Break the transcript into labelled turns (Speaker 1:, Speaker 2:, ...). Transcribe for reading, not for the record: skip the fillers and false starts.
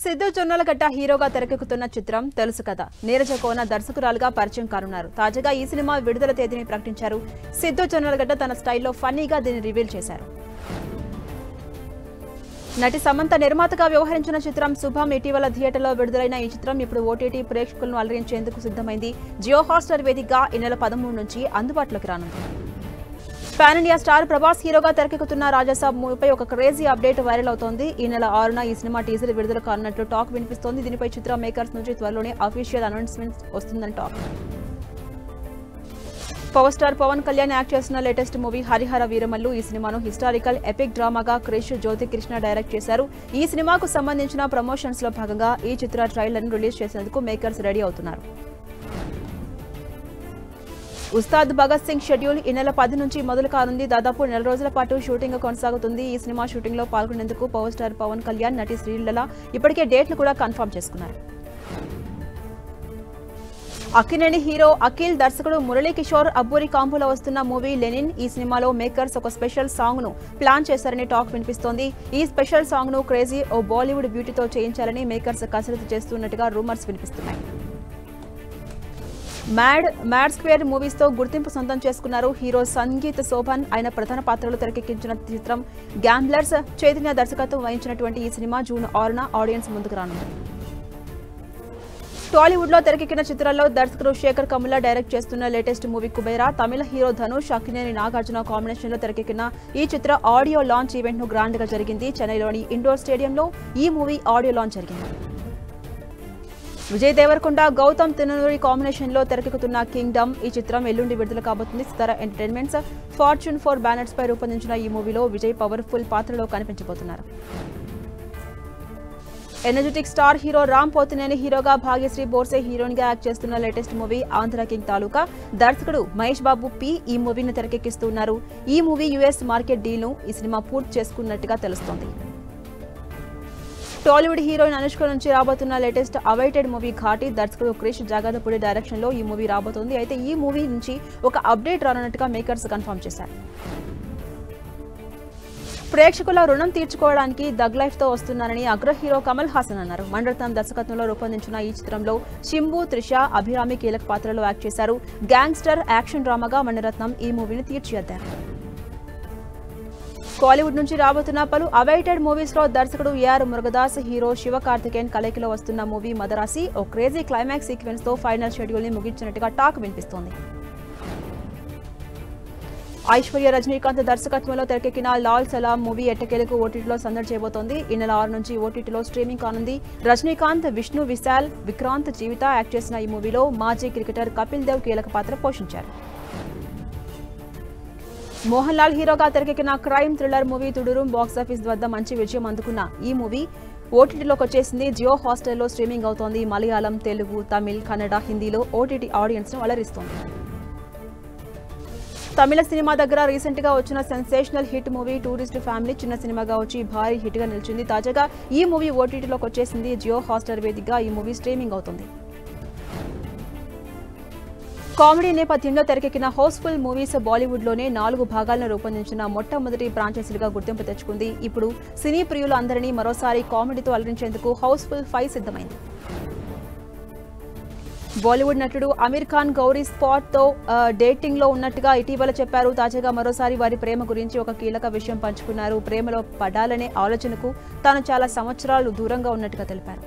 Speaker 1: సిద్ధు జొన్నలగడ్డ హీరోగా తెరకెక్కుతున్న చిత్రం తెలుసు కదా. నీరజ కోన దర్శకురాలుగా పరిచయం కానున్నారు. తాజాగా ఈ సినిమా విడుదల తేదీని ప్రకటించారు. సిద్ధు జొన్నలగడ్డ తన స్టైల్లో ఫన్నీగా దీన్ని రివీల్ చేశారు. నటి సమంత నిర్మాతగా వ్యవహరించిన చిత్రం శుభం ఇటీవల థియేటర్లో విడుదలైన ఈ చిత్రం ఇప్పుడు ఓటీటీ ప్రేక్షకులను అలరించేందుకు సిద్ధమైంది. జియో హాట్‌స్టార్ వేదికగా ఈ నెల 13 నుంచి అందుబాటులోకి రానుంది. పాన్ ఇండియా స్టార్ ప్రభాస్ హీరోగా తెరకెక్కుతున్న రాజాసాబ్ మూవీపై ఒక క్రేజీ అప్డేట్ వైరల్ అవుతోంది. ఈ నెల 6న ఈ సినిమా టీజర్ విడుదల కానున్నట్లు టాక్ వినిపిస్తోంది. దీనిపై చిత్ర మేకర్స్ నుంచి త్వరలోనే అఫీషియల్ అనౌన్స్మెంట్ వస్తుందని talk. Power star Pawan Kalyan act చేస్తున్న లేటెస్ట్ మూవీ హరిహర వీరమల్లు. ఈ సినిమాను హిస్టారికల్ ఎపిక్ డ్రామాగా క్రిష్ జ్యోతికృష్ణ డైరెక్ట్ చేశారు. ఈ సినిమాకు సంబంధించిన ప్రమోషన్స్ లో భాగంగా ఈ చిత్ర ట్రైలర్ను రిలీజ్ చేసేందుకు మేకర్స్ రెడీ అవుతున్నారు. ఉస్తాద్ భగత్ సింగ్ షెడ్యూల్ ఈ నెల 10 నుంచి మొదలు కానుంది. దాదాపు నెల రోజుల పాటు షూటింగ్ కొనసాగుతుంది. ఈ సినిమా షూటింగ్ లో పాల్గొనేందుకు పవర్ స్టార్ పవన్ కళ్యాణ్, నటి శ్రీలీల ఇప్పటికే డేట్లు కూడా కన్ఫర్మ్ చేసుకున్నారు. అక్కినేని హీరో అఖిల్, దర్శకుడు మురళీ కిషోర్ అబ్బూరి కాంబోలో వస్తున్న మూవీ లెనిన్. ఈ సినిమాలో మేకర్స్ ఒక స్పెషల్ సాంగ్ ను ప్లాన్ చేశారని టాక్ వినిపిస్తోంది. ఈ స్పెషల్ సాంగ్ ను క్రేజీ ఓ బాలీవుడ్ బ్యూటీతో చేయించాలని మేకర్స్ కసరత్తు చేస్తున్నట్టుగా రూమర్స్ వినిపిస్తున్నాయి. మ్యాడ్ స్క్వేర్ మూవీస్ తో గుర్తింపు సొంతం చేసుకున్నారు హీరో సంగీత్ శోభన్. ఆయన ప్రధాన పాత్రలో తెరకెక్కించిన చిత్రం గ్యాంబ్లర్స్. చైతన్య దర్శకత్వం వహించినటువంటి ఈ సినిమా జూన్ 6న ఆడియన్స్ ముందుకు రానుంది. టాలీవుడ్ లో తెరకెక్కిన చిత్రాల్లో దర్శకుడు శేఖర్ కమ్ముల డైరెక్ట్ చేస్తున్న లేటెస్ట్ మూవీ కుబేరా. తమిళ హీరో ధనుష్, అక్కినేని నాగార్జున కాంబినేషన్ లో తెరకెక్కిన ఈ చిత్ర ఆడియో లాంచ్ ఈవెంట్ ను గ్రాండ్ గా జరిగింది. చెన్నైలోని ఇండోర్ స్టేడియంలో ఈ మూవీ ఆడియో లాంచ్ జరిగింది. విజయ్ దేవరకొండ, గౌతమ్ తిన్ననూరి కాంబినేషన్ లో తెరకెక్కుతున్న కింగ్డమ్. ఈ చిత్రం ఎల్లుండి విడుదల కాబోతుంది. సితారా ఎంటర్టైన్మెంట్స్ ఫార్చ్యూన్ 4 బ్యానర్స్ పై రూపొందించిన ఈ మూవీలో విజయ్ పవర్ఫుల్ పాత్రలో కనిపించబోతున్నారు. Energetic star hero Ram Pothineni హీరోగా, భాగ్యశ్రీ బోర్సే హీరోయిన్ గా యాక్ట్ చేస్తున్న latest movie Andhra king Taluka. దర్శకుడు మహేష్ బాబు పి ఈ మూవీని తెరకెక్కిస్తున్నారు. ఈ మూవీ యుఎస్ మార్కెట్ డీల్ ను ఈ సినిమా పూర్తి చేసుకున్నట్టుగా తెలుస్తోంది. టాలీవుడ్ హీరోయిన్ అనుష్క నుంచి రాబోతున్న లేటెస్ట్ అవైటెడ్ మూవీ ఘాటి. దర్శకుడు క్రిష్ జాగర్లపూడి డైరెక్షన్ లో ఈ మూవీ రాబోతోంది. అయితే ఈ మూవీ నుంచి ఒక అప్డేట్ రానున్నట్టుగా మేకర్స్ కన్ఫర్మ్ చేశారు. ప్రేక్షకుల రుణం తీర్చుకోవడానికి దగ్ లైఫ్ తో వస్తున్నారని అగ్ర హీరో కమల్ హాసన్ అన్నారు. మణిరత్నం దర్శకత్వంలో రూపొందించిన ఈ చిత్రంలో శింబు, త్రిష, అభిరామి కీలక పాత్రలో యాక్ట్ చేశారు. గ్యాంగ్స్టర్ యాక్షన్ డ్రామాగా మణిరత్నం ఈ మూవీని తీర్చిదిద్దారు. కాలీవుడ్ నుంచి రాబోతున్న పలు అవైటెడ్ మూవీస్ లో దర్శకుడు ఏఆర్ మురుగదాస్, హీరో శివకార్తికేయన్ కలయికలో వస్తున్న మూవీ మదరాసి ఓ క్రేజీ క్లైమాక్స్ సీక్వెన్స్ తో ఫైనల్ షెడ్యూల్ ని ముగించినట్టుగా టాక్ వినిపిస్తోంది. ఐశ్వర్య రజనీకాంత్ దర్శకత్వంలో తెరకెక్కిన లాల్ సలాం మూవీ ఎట్టకేలకు ఓటీటీలో సందడి చేయబోతోంది. ఈ నెల 6 నుంచి ఓటీటీలో స్ట్రీమింగ్ కానుంది. రజనీకాంత్, విష్ణు విశాల్, విక్రాంత్, జీవిత యాక్ట్ చేసిన ఈ మూవీలో మాజీ క్రికెటర్ కపిల్ దేవ్ కీలక పాత్ర పోషించారు. మోహన్ లాల్ హీరోగా తెరకెక్కిన క్రైమ్ థ్రిల్లర్ మూవీ తుడురు బాక్సాఫీస్ వద్ద మంచి విజయం అందుకున్న ఈ మూవీ ఓటీటీలోకి వచ్చేసింది. జియో హాట్‌స్టార్లో స్ట్రీమింగ్ అవుతోంది. మలయాళం, తెలుగు, తమిళ్, కన్నడ, హిందీలో ఓటీటీ ఆడియన్స్ ను అలరిస్తోంది. తమిళ సినిమా దగ్గర రీసెంట్ గా వచ్చిన sensational hit movie tourist family చిన్న సినిమాగా వచ్చి భారీ హిట్ గా నిలిచింది. తాజాగా ఈ మూవీ ఓటీటీలోకి వచ్చేసింది. జియో హాట్‌స్టార్ వేదికగా ఈ మూవీ స్ట్రీమింగ్ అవుతుంది. కామెడీ నేపథ్యంలో తెరకెక్కిన హౌస్ఫుల్ మూవీస్ బాలీవుడ్ లోనే 4 భాగాలను రూపొందించిన మొట్టమొదటి ఫ్రాంచైజీలుగా గుర్తింపు తెచ్చుకుంది. ఇప్పుడు సినీ ప్రియులు అందరినీ మరోసారి కామెడీతో అలరించేందుకు హౌస్ఫుల్ 5 సిద్ధమైంది. బాలీవుడ్ నటుడు అమీర్ ఖాన్ గౌరీ స్పాట్ తో డేటింగ్ లో ఉన్నట్టుగా ఇటీవల చెప్పారు. తాజాగా మరోసారి వారి ప్రేమ గురించి ఒక కీలక విషయం పంచుకున్నారు. ప్రేమలో పడాలనే ఆలోచనకు తాను చాలా సంవత్సరాలు దూరంగా ఉన్నట్టుగా తెలిపారు.